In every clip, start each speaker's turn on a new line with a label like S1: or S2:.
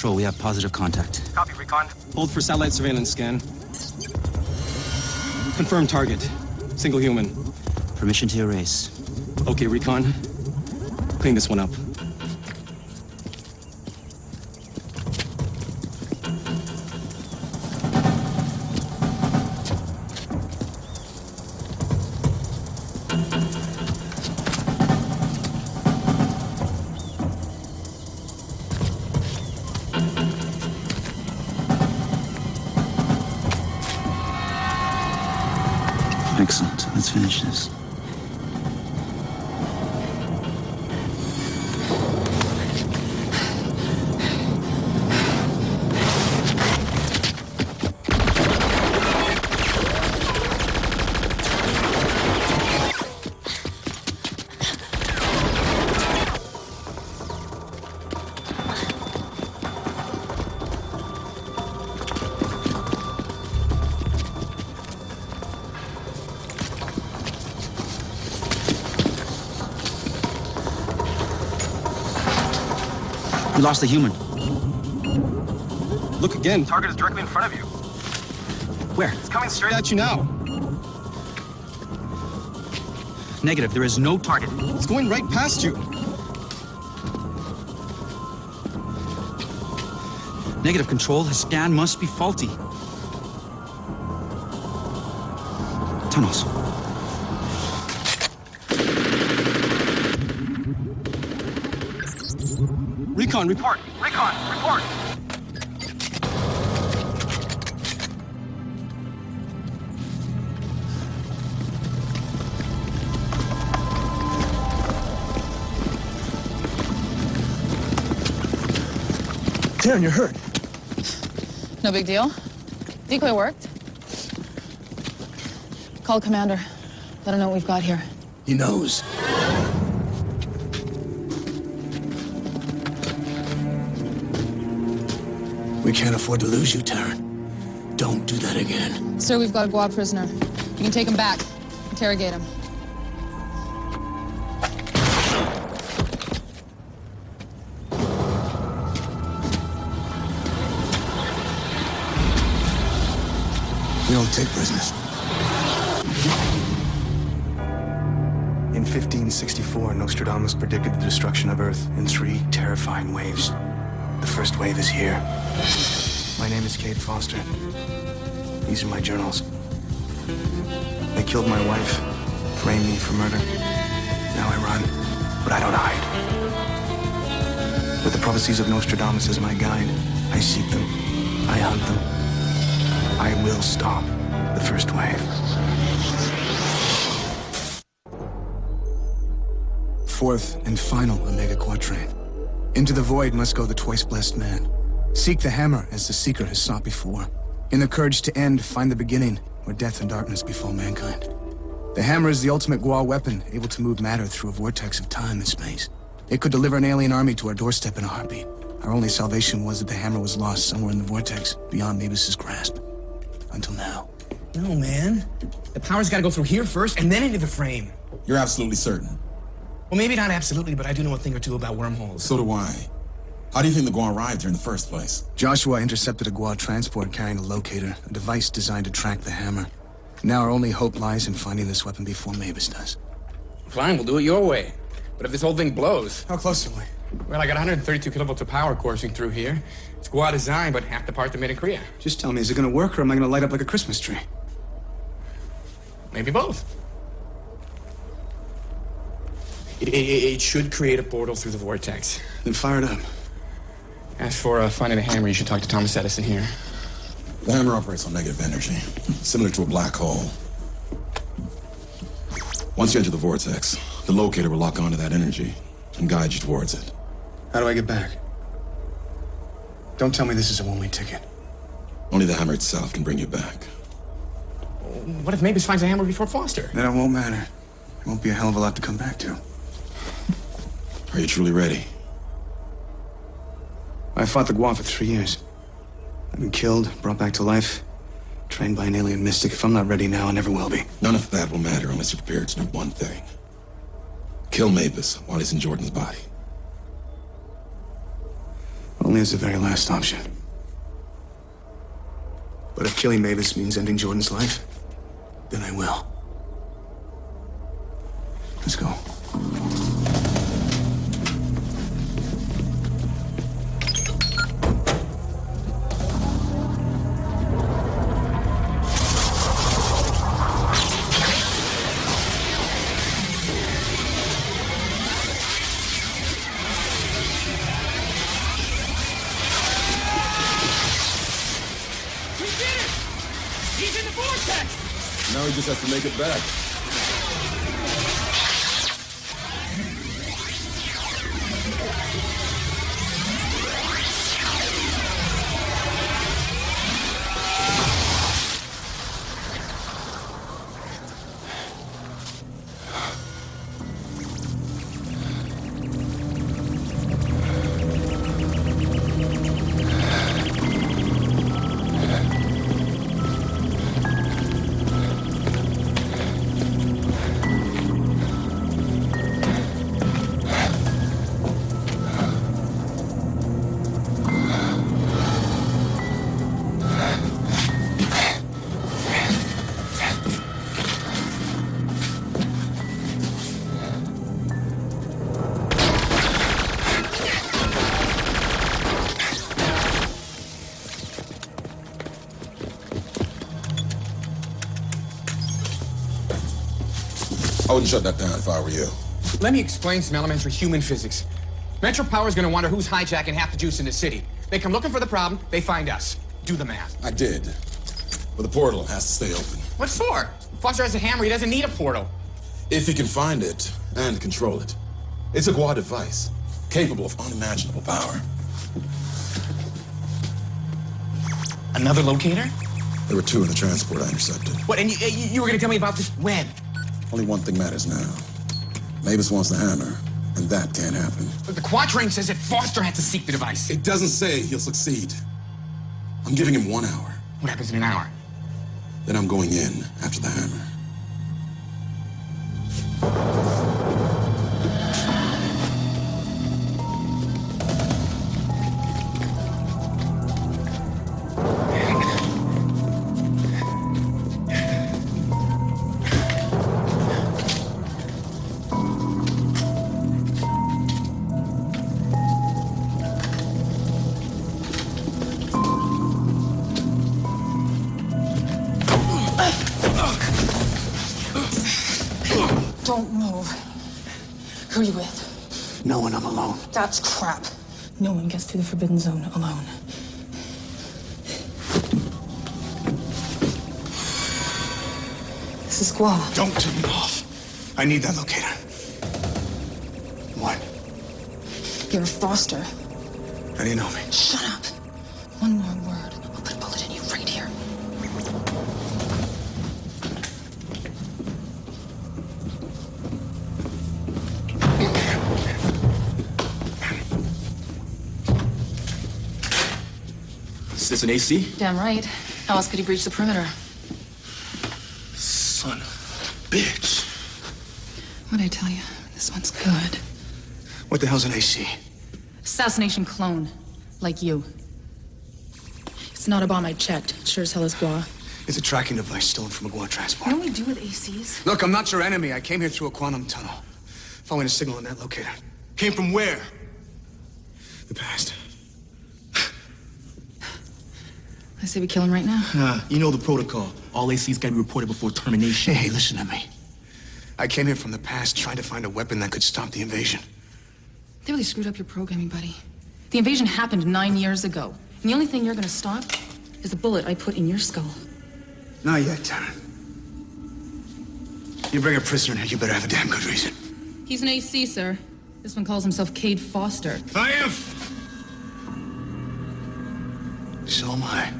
S1: Control, we have positive contact.
S2: Copy, Recon.
S3: Hold for satellite surveillance scan. Confirm target. Single human.
S1: Permission to erase.
S3: Okay, Recon. Clean this one up.
S1: Excellent. Let's finish this. We lost the human.
S3: Look again.
S2: Target is directly in front of you.
S1: Where?
S2: It's coming straight
S3: At you now.
S1: Negative. There is no target.
S3: It's going right past you.
S1: Negative. Control. His scan must be faulty. Tunnels.
S3: Recon, report.
S2: Recon, report.
S3: Darren, you're hurt.
S4: No big deal. Decoy worked. Call Commander. Let him know what we've got here.
S5: He knows. We can't afford to lose you, Taryn. Don't do that again.
S4: Sir, we've got a Gua prisoner. You can take him back. Interrogate him.
S5: We don't take prisoners.
S6: In 1564, Nostradamus predicted the destruction of Earth in 3 terrifying waves. The first wave is here. My name is Kate Foster. These are my journals. They killed my wife, framed me for murder. Now I run, but I don't hide. With the prophecies of Nostradamus as my guide, I seek them, I hunt them. I will stop the first wave.
S5: Fourth and final Omega Quatrain. Into the void must go the twice-blessed man. Seek the hammer as the seeker has sought before. In the courage to end, find the beginning, where death and darkness befall mankind. The hammer is the ultimate Gua weapon, able to move matter through a vortex of time and space. It could deliver an alien army to our doorstep in a heartbeat. Our only salvation was that the hammer was lost somewhere in the vortex, beyond Mavis's grasp. Until now.
S7: No, man. The power's gotta go through here first, and then into the frame.
S8: You're absolutely certain?
S7: Well, maybe not absolutely, but I do know a thing or two about wormholes.
S8: So do I. How do you think the Gua arrived here in the first place?
S5: Joshua intercepted a Gua transport carrying a locator, a device designed to track the hammer. Now our only hope lies in finding this weapon before Mavis does.
S7: Fine, we'll do it your way. But if this whole thing blows...
S6: How close are we?
S7: Well, I got 132 kilovolts of power coursing through here. It's Gua design, but half the parts are made in Korea.
S6: Just tell me, is it gonna work, or am I gonna light up like a Christmas tree?
S7: Maybe both. It should create a portal through the vortex.
S6: Then fire it up.
S7: As for finding a hammer, you should talk to Thomas Edison here.
S8: The hammer operates on negative energy, similar to a black hole. Once you enter the vortex, the locator will lock onto that energy and guide you towards it.
S6: How do I get back? Don't tell me this is a one-way ticket.
S8: Only the hammer itself can bring you back.
S7: What if Mavis finds a hammer before Foster?
S6: Then it won't matter. It won't be a hell of a lot to come back to.
S8: Are you truly ready?
S6: I fought the Gua for 3 years. I've been killed, brought back to life, trained by an alien mystic. If I'm not ready now, I never will be.
S8: None of that will matter unless you're prepared to do one thing. Kill Mavis while he's in Jordan's body.
S6: Well, Only as the very last option. But if killing Mavis means ending Jordan's life, then I will. Let's go.
S8: Now he just has to make it back. I wouldn't shut that down if I were you.
S7: Let me explain some elementary human physics. Metro Power's gonna wonder who's hijacking half the juice in the city. They come looking for the problem, they find us. Do the math.
S8: I did. But the portal has to stay open.
S7: What for? Foster has a hammer, he doesn't need a portal.
S8: If he can find it and control it. It's a Gua device, capable of unimaginable power.
S7: Another locator?
S8: There were two in the transport I intercepted.
S7: What, and you were gonna tell me about this web?
S8: Only one thing matters now. Mavis wants the hammer, and that can't happen.
S7: But the Quatrain says that Foster had to seek the device.
S8: It doesn't say he'll succeed. I'm giving him 1 hour.
S7: What happens in an hour?
S8: Then I'm going in after the hammer.
S4: Don't move. Who are you with?
S6: No one, I'm alone.
S4: That's crap. No one gets through the Forbidden Zone alone. This is Gua.
S6: Don't tip me off. I need that locator. What?
S4: You're a Foster.
S6: How do you know me?
S4: Shut up. One more word. I'll put a bullet in you right here.
S3: Is this an AC?
S4: Damn right. How else could he breach the perimeter?
S3: Son of a bitch.
S4: What'd I tell you? This one's good.
S6: What the hell's an AC?
S4: Assassination clone. Like you. It's not a bomb I checked. It sure as hell is Gua.
S6: It's a tracking device stolen from a Gua transport.
S4: What do we do with ACs?
S6: Look, I'm not your enemy. I came here through a quantum tunnel. Following a signal in that locator. Came from where? The past.
S4: I say we kill him right now.
S3: You know the protocol. All ACs gotta be reported before termination.
S6: Hey, listen to me. I came here from the past trying to find a weapon that could stop the invasion.
S4: They really screwed up your programming, buddy. The invasion happened 9 years ago. And the only thing you're gonna stop is the bullet I put in your skull.
S6: Not yet, Taryn. You bring a prisoner in here, you better have a damn good reason.
S4: He's an AC, sir. This one calls himself Cade Foster.
S6: I am. So am I.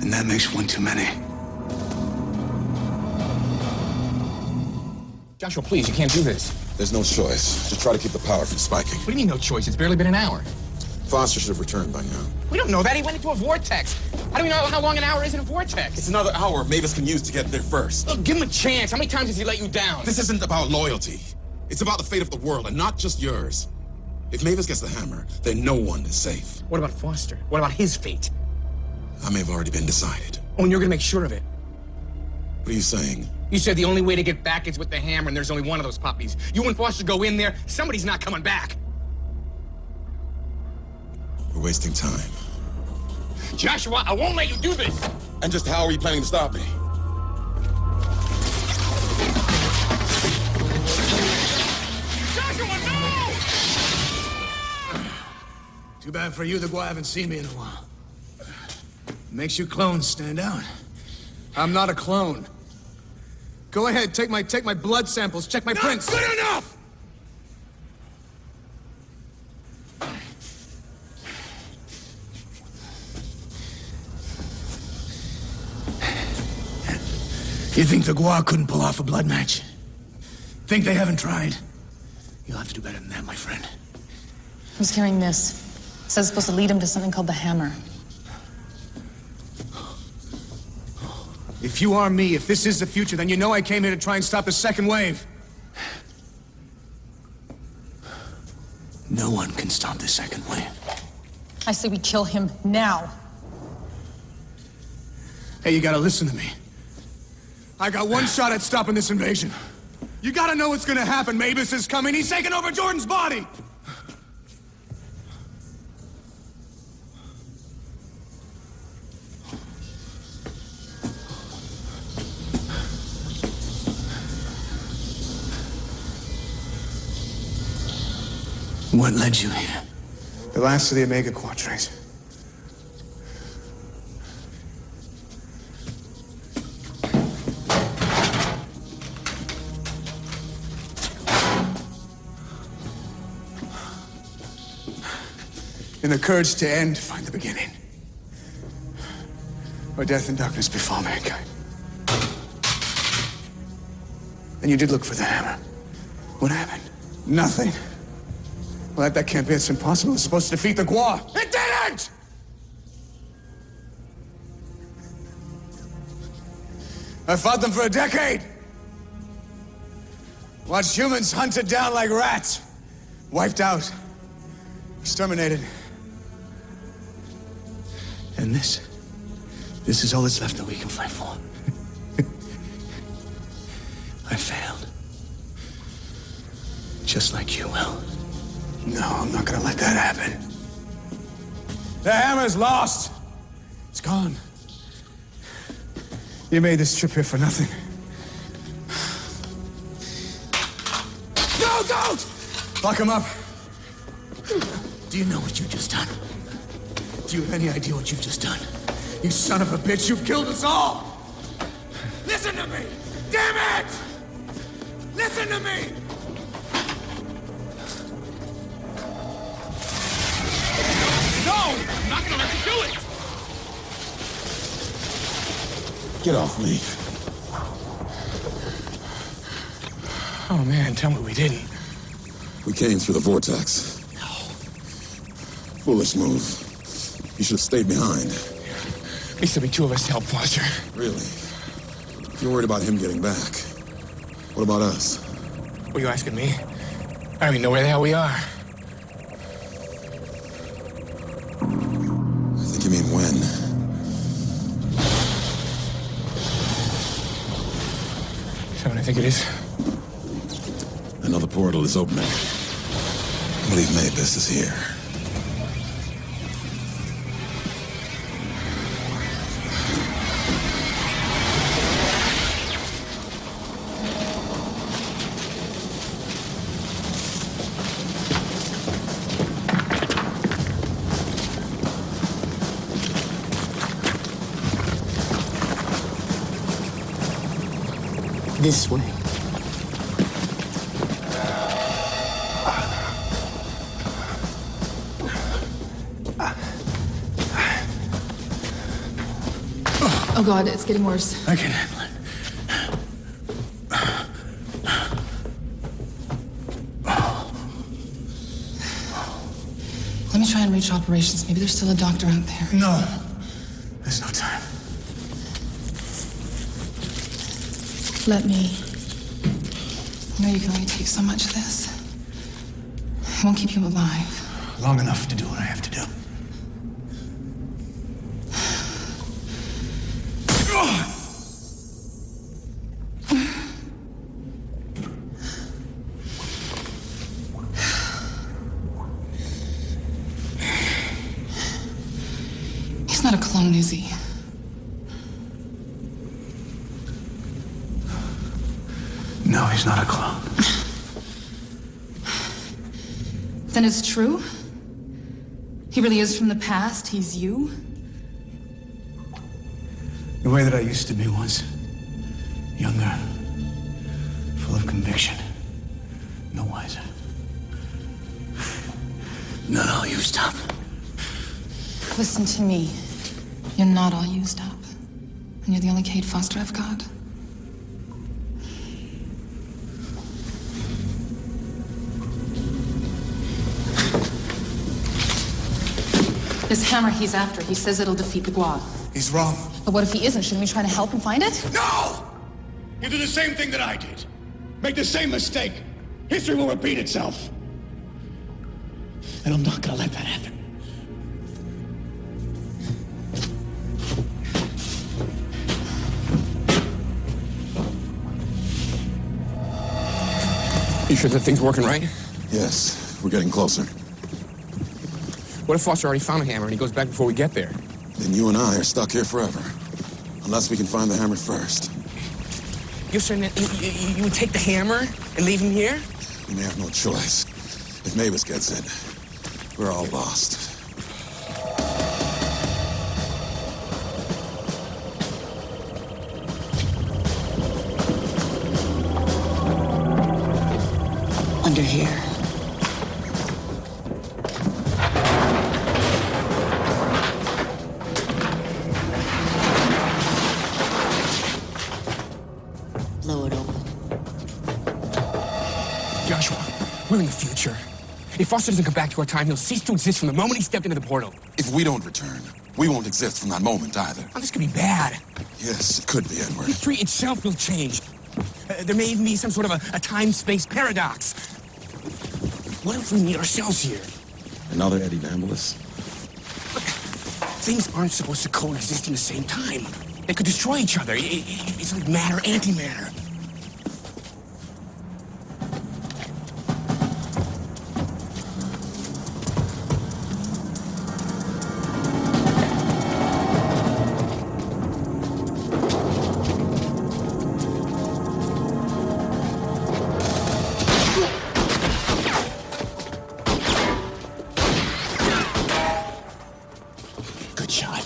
S6: And that makes one too many.
S7: Joshua, please, you can't do this.
S8: There's no choice. Just try to keep the power from spiking.
S7: What do you mean no choice? It's barely been an hour.
S8: Foster should have returned by now.
S7: We don't know that. He went into a vortex. How do we know how long an hour is in a vortex?
S8: It's another hour Mavis can use to get there first.
S7: Look, give him a chance. How many times has he let you down?
S8: This isn't about loyalty. It's about the fate of the world, and not just yours. If Mavis gets the hammer, then no one is safe.
S7: What about Foster? What about his fate?
S8: That may have already been decided.
S7: Oh, and you're gonna make sure of it.
S8: What are you saying?
S7: You said the only way to get back is with the hammer, and there's only one of those puppies. You and Foster go in there, somebody's not coming back.
S8: We're wasting time.
S7: Joshua, I won't let you do this!
S8: And just how are you planning to stop me?
S7: Joshua, no!
S5: Too bad for you, the Gua haven't seen me in a while. Makes you clones stand out. I'm not a clone. Go ahead, take my blood samples, check my prints.
S7: Not good enough!
S5: You think the Gua couldn't pull off a blood match? Think they haven't tried? You'll have to do better than that, my friend.
S4: Who's carrying this? It says it's supposed to lead him to something called the hammer.
S5: If you are me, if this is the future, then you know I came here to try and stop the second wave. No one can stop the second wave.
S4: I say we kill him now.
S5: Hey, you gotta listen to me. I got one shot at stopping this invasion. You gotta know what's gonna happen. Mavis is coming. He's taking over Jordan's body. What led you here?
S6: The last of the Omega Quatrains. In the courage to end, find the beginning. Where death and darkness befall mankind. And you did look for the hammer. What happened? Nothing. Well, that can't be. It's impossible. It's supposed to defeat the Gua. It didn't! I fought them for a decade. Watched humans hunted down like rats. Wiped out. Exterminated. And this is all that's left that we can fight for. I failed. Just like you will. No, I'm not gonna let that happen. The hammer's lost. It's gone. You made this trip here for nothing. No, don't! Lock him up. Do you know what you've just done? Do you have any idea what you've just done? You son of a bitch, you've killed us all! Listen to me! Damn it! Listen to me!
S7: No! I'm not gonna let you do it!
S8: Get off me.
S7: Oh, man, tell me we didn't.
S8: We came through the vortex.
S7: No.
S8: Foolish move. You should have stayed behind.
S7: At least there'll be two of us to help Foster.
S8: Really? If you're worried about him getting back, what about us?
S7: What are you asking me? I don't even know where the hell we are.
S8: I think you mean when.
S7: Is that what I think it is?
S8: Another portal is opening. I believe Mavis is here.
S9: This way.
S4: Oh God, it's getting worse.
S5: I can handle it.
S4: Let me try and reach operations. Maybe there's still a doctor out there.
S5: No. There's no time.
S4: Let me. I know you can only take so much of this. It won't keep you alive.
S5: Long enough to do what I have to do.
S4: He's not a clone, is he?
S5: No, he's not a clone.
S4: Then it's true? He really is from the past? He's you?
S5: The way that I used to be was younger, full of conviction, no wiser. Not all used up.
S4: Listen to me. You're not all used up. And you're the only Kate Foster I've got. This hammer he's after, he says it'll defeat the Guad.
S5: He's wrong.
S4: But what if he isn't? Shouldn't we try to help him find it?
S5: No! You do the same thing that I did. Make the same mistake. History will repeat itself. And I'm not gonna let that happen.
S7: You sure that thing's working right?
S8: Yes, we're getting closer.
S7: What if Foster already found a hammer and he goes back before we get there?
S8: Then you and I are stuck here forever. Unless we can find the hammer first.
S7: You're saying that you would take the hammer and leave him here?
S8: We may have no choice. If Mavis gets it, we're all lost.
S9: Under here. Blow it open.
S7: Joshua, we're in the future. If Foster doesn't come back to our time, he'll cease to exist from the moment he stepped into the portal.
S8: If we don't return, we won't exist from that moment either.
S7: Oh, this could be bad.
S8: Yes, it could be, Edward.
S7: History itself will change. There may even be some sort of a time-space paradox. What if we meet ourselves here?
S8: Another Eddie Dambulis?
S7: Things aren't supposed to coexist in the same time. They could destroy each other. It's like matter, antimatter. Good shot.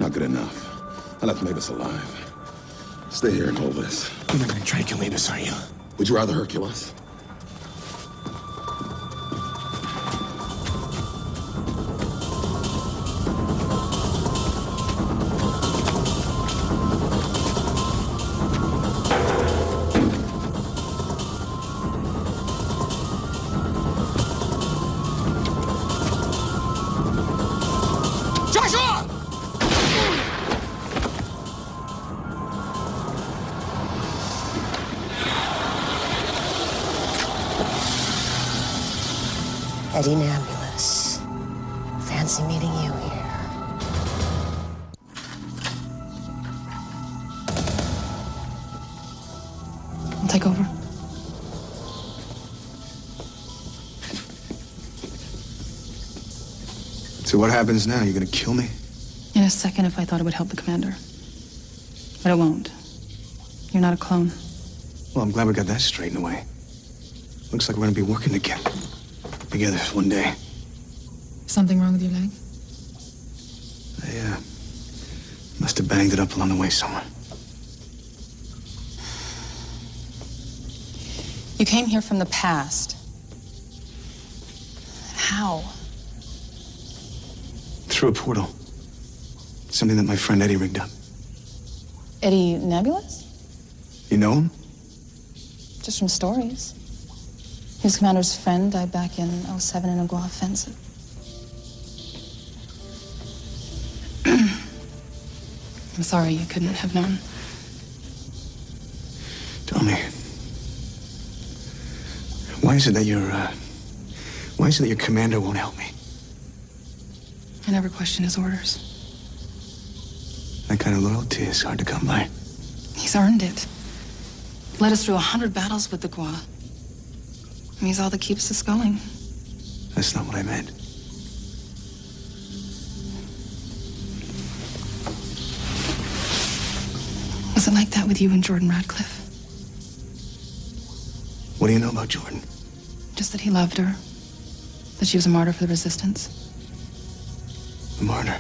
S8: Not good enough. I left Mavis alive. Stay here and hold this.
S7: You're not gonna try to kill Mavis, are you?
S8: Would you rather her kill us?
S7: Joshua!
S9: Eddie Nambulus. Fancy meeting you here.
S4: I'll take over.
S5: So what happens now? You gonna kill me?
S4: In a second if I thought it would help the commander. But it won't. You're not a clone.
S5: Well, I'm glad we got that straightened away. Looks like we're gonna be working together one day.
S4: Something wrong with your leg?
S5: I must have banged it up along the way somewhere.
S4: You came here from the past. How?
S5: Through a portal. Something that my friend Eddie rigged up.
S4: Eddie Nebulous?
S5: You know him?
S4: Just from stories. He was Commander's friend, died back in '07 in a Guad offensive. I'm sorry you couldn't have known.
S5: Tell me, why is it that you're
S6: Why is it that your commander won't help me?
S4: I never question his orders.
S6: That kind of loyalty is hard to come by.
S4: He's earned it. Led us through 100 battles with the Gua. And he's all that keeps us going.
S6: That's not what I meant.
S4: Was it like that with you and Jordan Radcliffe?
S6: What do you know about Jordan?
S4: Just that he loved her. That she was a martyr for the resistance.
S6: A martyr?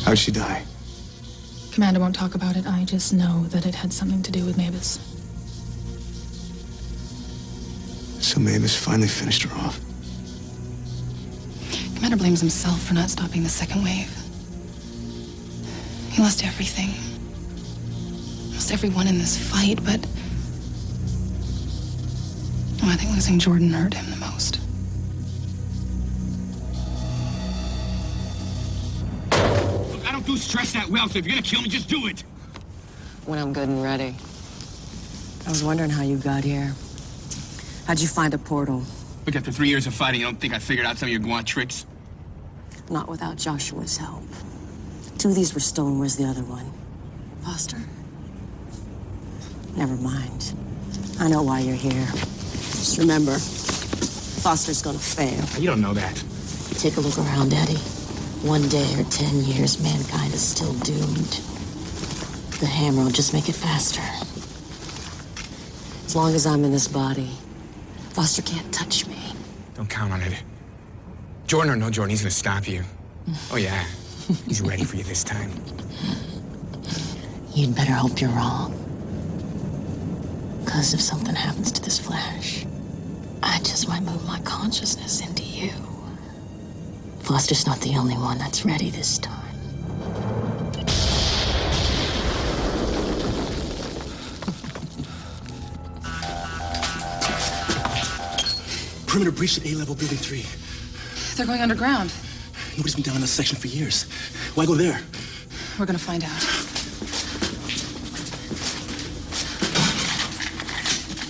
S6: How'd she die?
S4: Commander won't talk about it. I just know that it had something to do with Mavis.
S6: So Mavis finally finished her off.
S4: Commander blames himself for not stopping the second wave. He lost everything. Lost everyone in this fight, but... Oh, I think losing Jordan hurt him the most.
S7: Look, I don't do stress that well, so if you're gonna kill me, just do it.
S9: When I'm good and ready. I was wondering how you got here. How'd you find a portal?
S7: Look, after 3 years of fighting, you don't think I figured out some of your Guan tricks?
S9: Not without Joshua's help. 2 of these were stolen. Where's the other one? Foster? Never mind. I know why you're here. Just remember, Foster's gonna fail.
S7: You don't know that.
S9: Take a look around, Eddie. 1 day or 10 years, mankind is still doomed. The hammer will just make it faster. As long as I'm in this body, Foster can't touch me.
S7: Don't count on it. Jordan or no Jordan, he's gonna stop you. Oh, yeah. He's ready for you this time.
S9: You'd better hope you're wrong. Because if something happens to this Flash, I just might move my consciousness into you. Foster's not the only one that's ready this time.
S3: Perimeter breach at A-level building 3.
S4: They're going underground.
S3: Nobody's been down in this section for years. Why go there?
S4: We're gonna find out.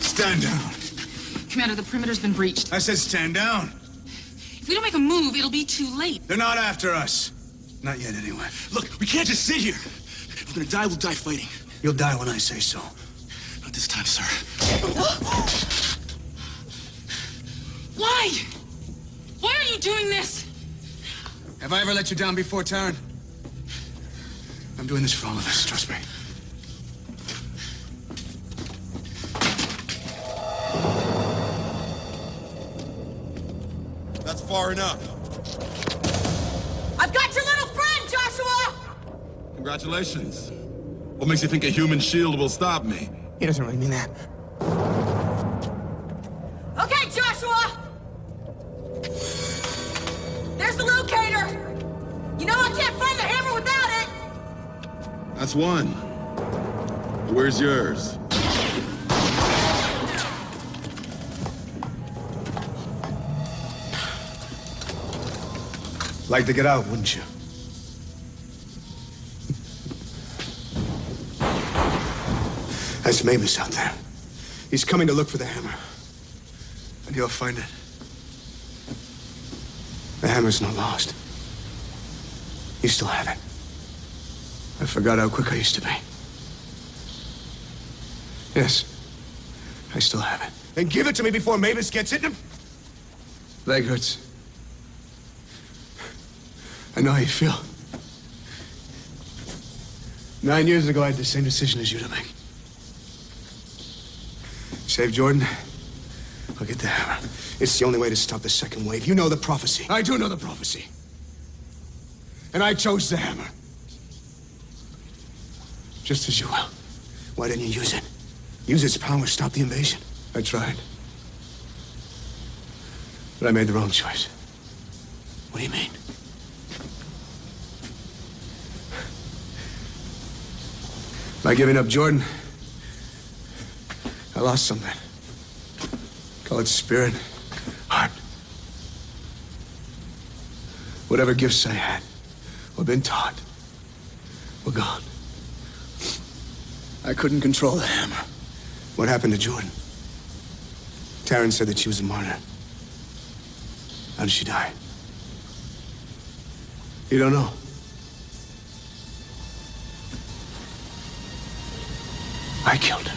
S5: Stand down.
S4: Commander, the perimeter's been breached.
S5: I said stand down.
S4: If we don't make a move, it'll be too late.
S5: They're not after us. Not yet, anyway.
S3: Look, we can't just sit here. If we're gonna die, we'll die fighting.
S5: You'll die when I say so.
S3: Not this time, sir.
S4: Why? Why are you doing this?
S5: Have I ever let you down before, Taryn? I'm doing this for all of us, trust me.
S8: That's far enough.
S9: I've got your little friend, Joshua!
S8: Congratulations. What makes you think a human shield will stop me?
S7: He doesn't really mean that.
S9: Okay, Joshua! There's the locator! You know I can't find the hammer without it!
S8: That's one. Where's yours?
S6: Like to get out, wouldn't you? That's Mavis out there. He's coming to look for the hammer. And he'll find it. The hammer's not lost. You still have it. I forgot how quick I used to be. Yes. I still have it. Then give it to me before Mavis gets it. Leg hurts. I know how you feel. 9 years ago, I had the same decision as you to make. Save Jordan, I'll get the hammer. It's the only way to stop the second wave. You know the prophecy. I do know the prophecy. And I chose the hammer. Just as you will. Why didn't you use it? Use its power, stop the invasion. I tried. But I made the wrong choice. What do you mean? By giving up Jordan, I lost something. Call it spirit, heart. Whatever gifts I had or been taught were gone. I couldn't control the hammer. What happened to Jordan?
S5: Taryn said that she was a martyr. How did she die? You don't know? I killed her.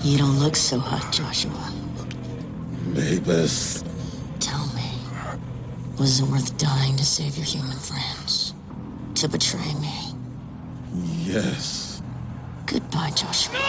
S9: You don't look so hot, Joshua.
S8: Mavis.
S9: Tell me, was it worth dying to save your human friends? To betray me?
S8: Yes.
S9: Goodbye, Joshua.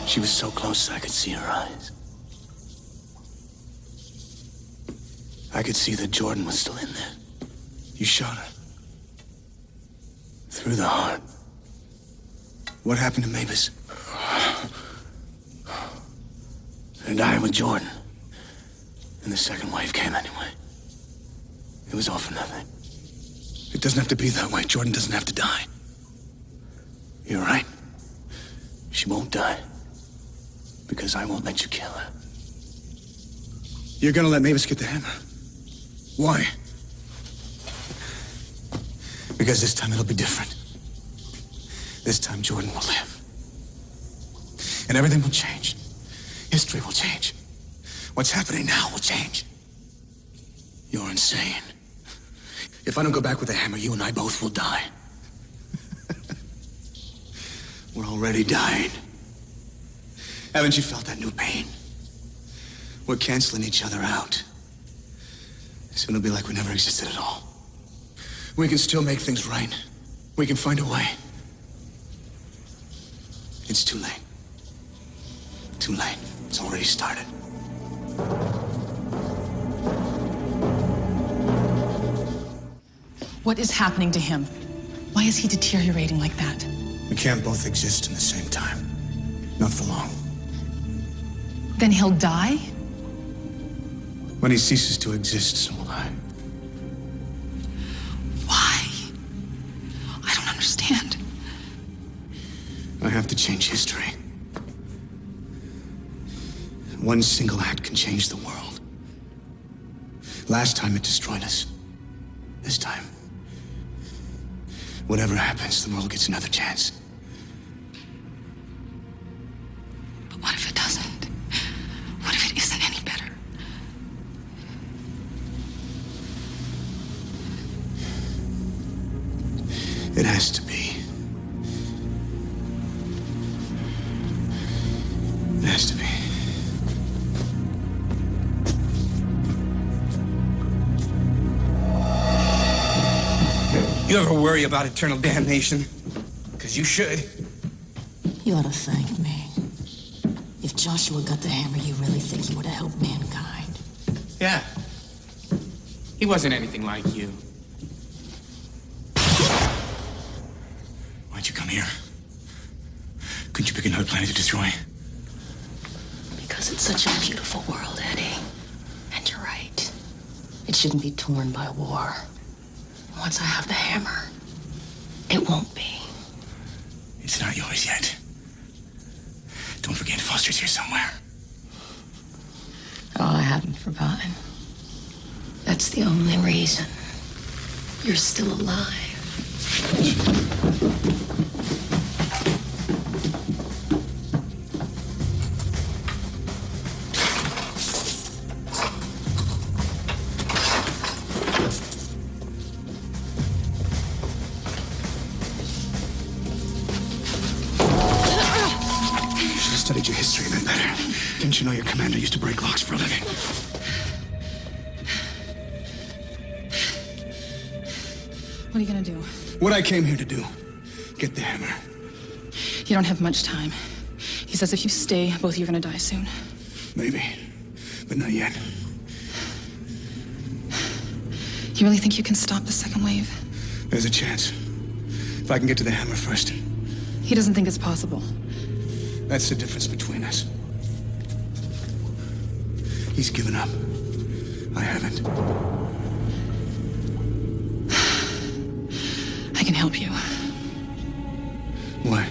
S5: She was so close I could see her eyes. I could see that Jordan was still in there. You shot her. Through the heart. What happened to Mavis? I died with Jordan. And the second wave came anyway. It was all for nothing. It doesn't have to be that way. Jordan doesn't have to die. You're right. She won't die. Because I won't let you kill her. You're gonna let Mavis get the hammer. Why? Because this time it'll be different. This time Jordan will live. And everything will change. History will change. What's happening now will change. You're insane. If I don't go back with the hammer, you and I both will die. We're already dying. Haven't you felt that new pain? We're canceling each other out. Soon it'll be like we never existed at all. We can still make things right. We can find a way. It's too late. Too late. It's already started.
S4: What is happening to him? Why is he deteriorating like that?
S5: We can't both exist in the same time. Not for long.
S4: Then he'll die?
S5: When he ceases to exist, so will I.
S4: Why? I don't understand.
S5: I have to change history. One single act can change the world. Last time it destroyed us. This time, whatever happens, the world gets another chance.
S4: But what if it doesn't? What if it isn't any better?
S5: It has to be. It has to be.
S3: You ever worry about eternal damnation? Because you should.
S9: You ought to thank me. If Joshua got the hammer, you really think he would have helped mankind?
S3: Yeah. He wasn't anything like you.
S5: Why'd you come here? Couldn't you pick another planet to destroy?
S9: Because it's such a beautiful world, Eddie. And you're right. It shouldn't be torn by war. Once I have the hammer, it won't be.
S5: It's not yours yet. Don't forget, Foster's here somewhere.
S9: Oh, I haven't forgotten. That's the only reason you're still alive.
S5: Studied your history a bit better. Didn't you know your commander used to break locks for a living?
S4: What are you gonna do?
S5: What I came here to do. Get the hammer.
S4: You don't have much time. He says if you stay, both of you are gonna die soon.
S5: Maybe. But not yet.
S4: You really think you can stop the second wave?
S5: There's a chance. If I can get to the hammer first.
S4: He doesn't think it's possible.
S5: That's the difference between us. He's given up. I haven't.
S4: I can help you.
S5: Why?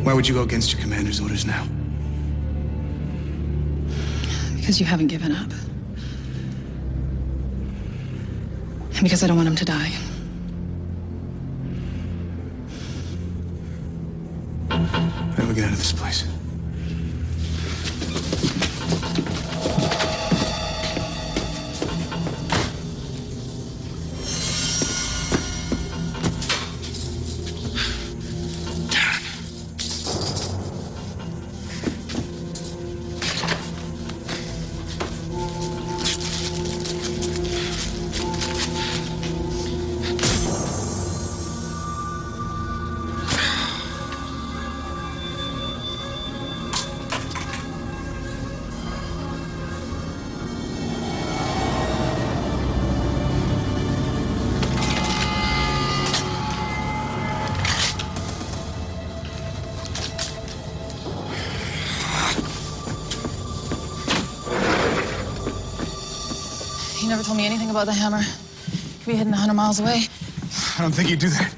S5: Why would you go against your commander's orders now?
S4: Because you haven't given up. And because I don't want him to die.
S5: How do we get out of this place?
S4: You never told me anything about the hammer. Could be hidden 100 miles away.
S5: I don't think you'd do that.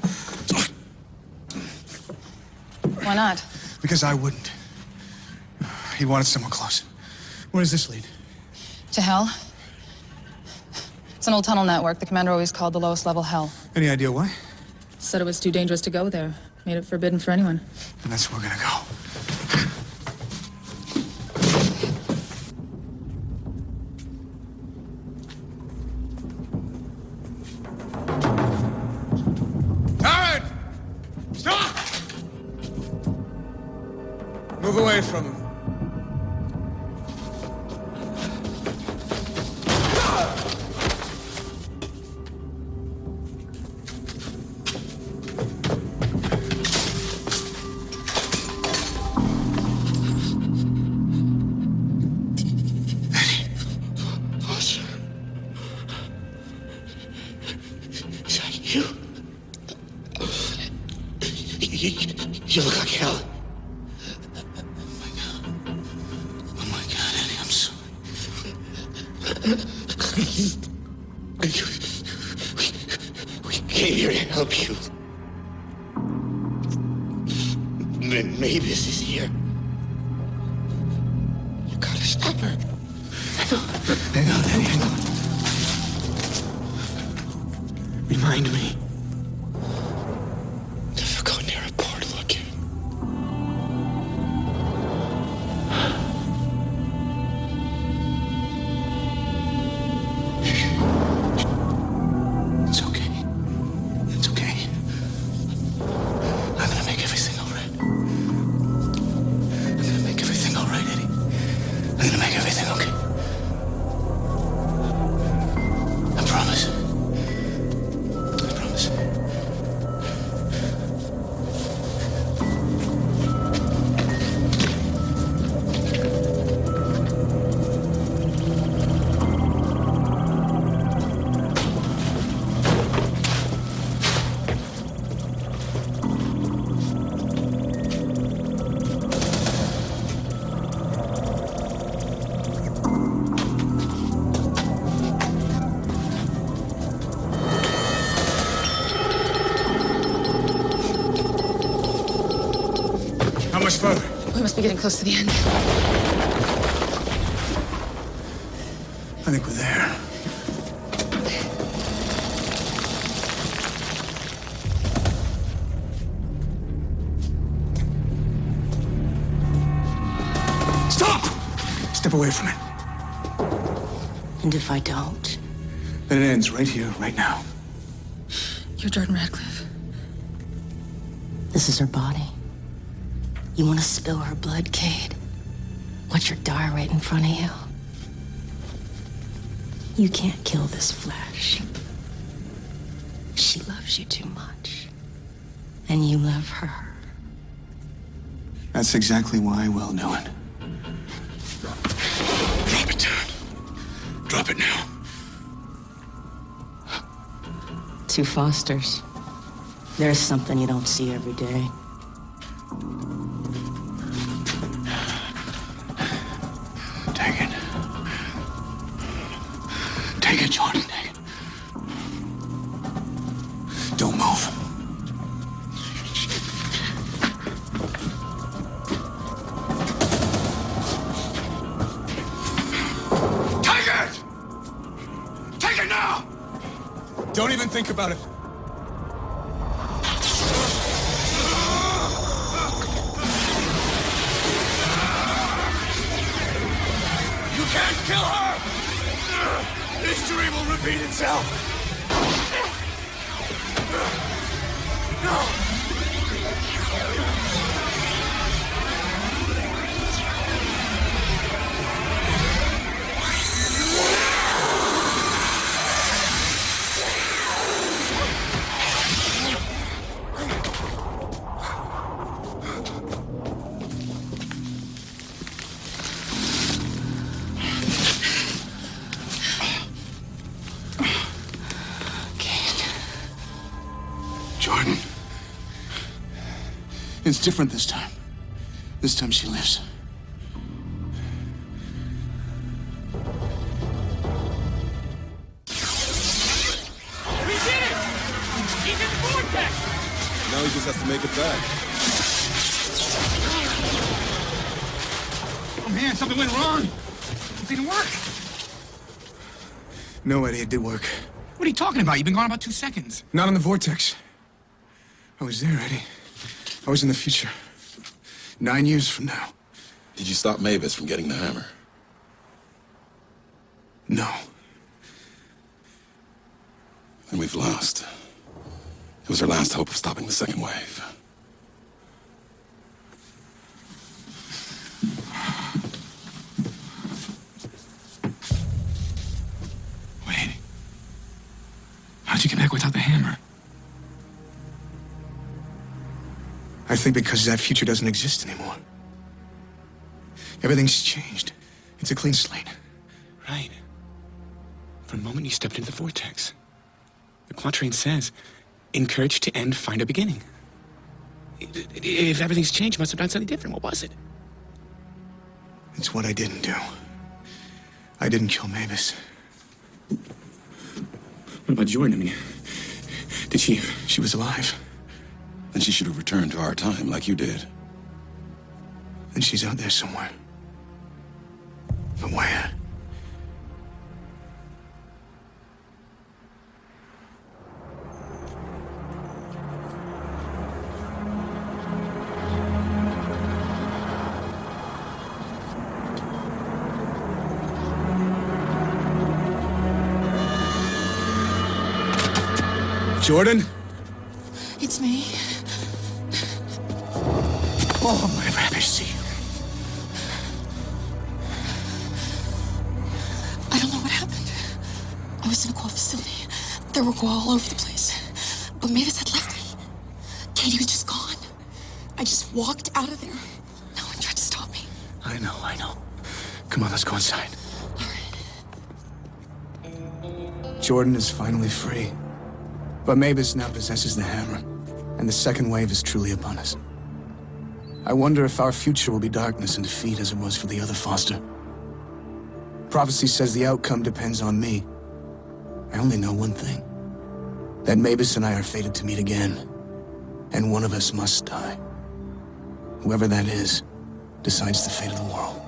S4: Why not?
S5: Because I wouldn't. He wanted someone close. Where does this lead?
S4: To hell? It's an old tunnel network the commander always called the lowest level hell.
S5: Any idea why?
S4: Said it was too dangerous to go there. Made it forbidden for anyone.
S5: And that's where we're gonna go. Move away from him.
S3: You look like hell. We came here to help you. Maybe this is here. You gotta stop her.
S5: Hang on, Eddie, hang on.
S3: Remind me. Never go near a portal again.
S5: It's okay. It's okay. I'm gonna make everything all right. I'm gonna make everything all right, Eddie. I'm gonna make everything okay. I promise. I promise. How much further?
S4: We must be getting close to the end.
S5: I think we're there. Stop! Step away from it.
S9: And if I don't?
S5: Then it ends right here, right now.
S4: You're Jordan Radcliffe.
S9: This is her body. You want to spill her blood, Cade? Watch her die right in front of you. You can't kill this flesh. She loves you too much. And you love her.
S5: That's exactly why I will know it.
S3: Drop it down. Drop it now.
S9: 2 Fosters. There's something you don't see every day.
S5: Take it. Take it, Jordan. Take it. Don't move. Take it! Take it now!
S7: Don't even think about it.
S5: You can't kill her! History will repeat itself! No! Jordan. It's different this time. This time she lives.
S2: We did it! He's in the vortex!
S8: Now he just has to make it back.
S7: Oh man, something went wrong. It didn't work.
S5: No, Eddie, it did work.
S7: What are you talking about? You've been gone about 2 seconds.
S5: Not in the vortex. I was there, Eddie. I was in the future. 9 years from now.
S8: Did you stop Mavis from getting the hammer?
S5: No.
S8: Then we've lost. It was our last hope of stopping the second wave.
S7: Wait. How'd you get back without the hammer?
S5: I think because that future doesn't exist anymore. Everything's changed. It's a clean slate.
S3: Right. From the moment you stepped into the vortex, the quatrain says, encouraged to end, find a beginning. If everything's changed, you must have done something different. What was it?
S5: It's what I didn't do. I didn't kill Mavis.
S3: What about Jordan? I mean, did she...
S5: She was alive.
S8: Then she should have returned to our time like you did.
S5: And she's out there somewhere. But where? Jordan?
S9: It's me.
S5: Oh, I'm ever happy to see you.
S9: I don't know what happened. I was in a Gual facility. There were Gual all over the place. But Mavis had left me. Katie was just gone. I just walked out of there. No one tried to stop me.
S5: I know. Come on, let's go inside. Jordan is finally free. But Mavis now possesses the hammer, and the second wave is truly upon us. I wonder if our future will be darkness and defeat as it was for the other Foster. Prophecy says the outcome depends on me. I only know one thing. That Mavis and I are fated to meet again, and one of us must die. Whoever that is decides the fate of the world.